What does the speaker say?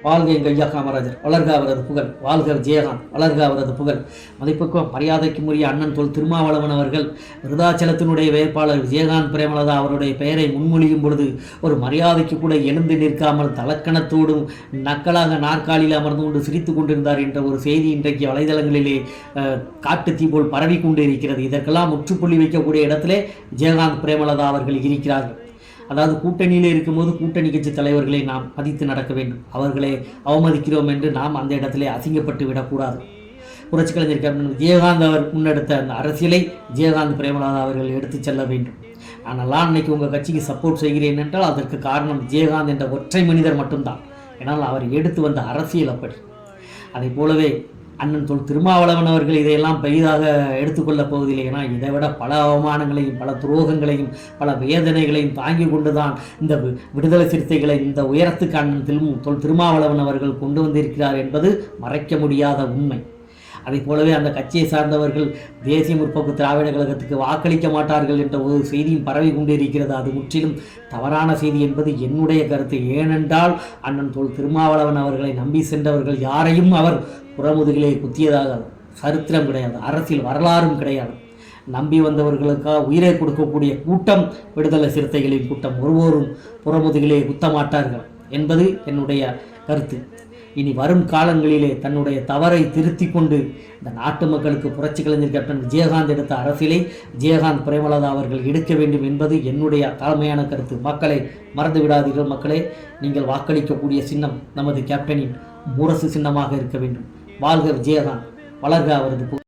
வாழ்க எங்கள் ஐயா காமராஜர், வளர்க அவரது புகழ். வாழ்க விஜயகாந்த், வளர்க அவரது புகழ். மதிப்புக்கும் மரியாதைக்கும் உரிய அண்ணன் தொல் திருமாவளவன் அவர்கள் விருதாச்சலத்தினுடைய வேட்பாளர் விஜயகாந்த் பிரேமலதா அவருடைய பெயரை முன்மொழியும் பொழுது ஒரு மரியாதைக்கு கூட எழுந்து நிற்காமல் தலக்கணத்தோடும் நக்கலாக நாற்காலியில் அமர்ந்து கொண்டு சிரித்து கொண்டிருந்தார் என்ற ஒரு செய்தி இன்றைக்கு வலைதளங்களிலே காட்டு தீ போல் பரவி கொண்டு இருக்கிறது. இதற்கெல்லாம் முற்றுப்புள்ளி வைக்கக்கூடிய இடத்திலே விஜயகாந்த் பிரேமலதா அவர்கள் இருக்கிறார்கள். அதாவது கூட்டணியில் இருக்கும்போது கூட்டணி கட்சி தலைவர்களை நாம் மதித்து நடக்க வேண்டும். அவர்களை அவமதிக்கிறோம் என்று நாம் அந்த இடத்திலே அசிங்கப்பட்டு விடக்கூடாது. புரட்சி கலைஞர் கேப்டன் விஜயகாந்த் அவர் முன்னெடுத்த அந்த அரசியலை விஜயகாந்த் பிரேமலதா அவர்கள் எடுத்து செல்ல வேண்டும். நானெல்லாம் அன்னைக்கு உங்கள் கட்சிக்கு சப்போர்ட் செய்கிறேன் என்றால் அதற்கு காரணம் விஜயகாந்த் என்ற ஒற்றை மனிதர் மட்டும்தான். ஏன்னால் அவர் எடுத்து வந்த அரசியல் அப்படி. அதை போலவே அண்ணன் தொல் திருமாவளவன் அவர்கள் இதையெல்லாம் பெரிதாக எடுத்துக்கொள்ளப் போவதில்லை. ஏன்னா இதை விட பல அவமானங்களையும் பல துரோகங்களையும் பல வேதனைகளையும் தாங்கி கொண்டுதான் இந்த விடுதலை சிறுத்தைகளை இந்த உயரத்துக்கு அண்ணன் தொல் திருமாவளவன் அவர்கள் கொண்டு வந்திருக்கிறார் என்பது மறைக்க முடியாத உண்மை. அதை போலவே அந்த கட்சியை சார்ந்தவர்கள் தேசிய முற்போக்கு திராவிட கழகத்துக்கு வாக்களிக்க மாட்டார்கள் என்ற ஒரு செய்தியும் பரவி கொண்டிருக்கிறது. அது முற்றிலும் தவறான செய்தி என்பது என்னுடைய கருத்து. ஏனென்றால் அண்ணன் தொல் திருமாவளவன் அவர்களை நம்பி சென்றவர்கள் யாரையும் அவர் புறமுதுகிலே குத்தியதாக சரித்திரம் கிடையாது, அரசியல் வரலாறும் கிடையாது. நம்பி வந்தவர்களுக்காக உயிரை கொடுக்கக்கூடிய கூட்டம் விடுதலை சிறுத்தைகளின் கூட்டம். ஒருவரும் புறமுதுகிலே குத்த மாட்டார்கள் என்பது என்னுடைய கருத்து. இனி வரும் காலங்களிலே தன்னுடைய தவறை திருத்தி கொண்டு இந்த நாட்டு மக்களுக்கு புரட்சி கலைஞர் கேப்டன் விஜயகாந்த் எடுத்த அரசியலை விஜயகாந்த் பிரேமலதா அவர்கள் எடுக்க வேண்டும் என்பது என்னுடைய தாழ்மையான கருத்து. மக்களை மறந்து விடாதீர்கள். மக்களே, நீங்கள் வாக்களிக்கக்கூடிய சின்னம் நமது கேப்டனின் முரசு சின்னமாக இருக்க வேண்டும். வாழ்க விஜயகாந்த், வளர்க அவரது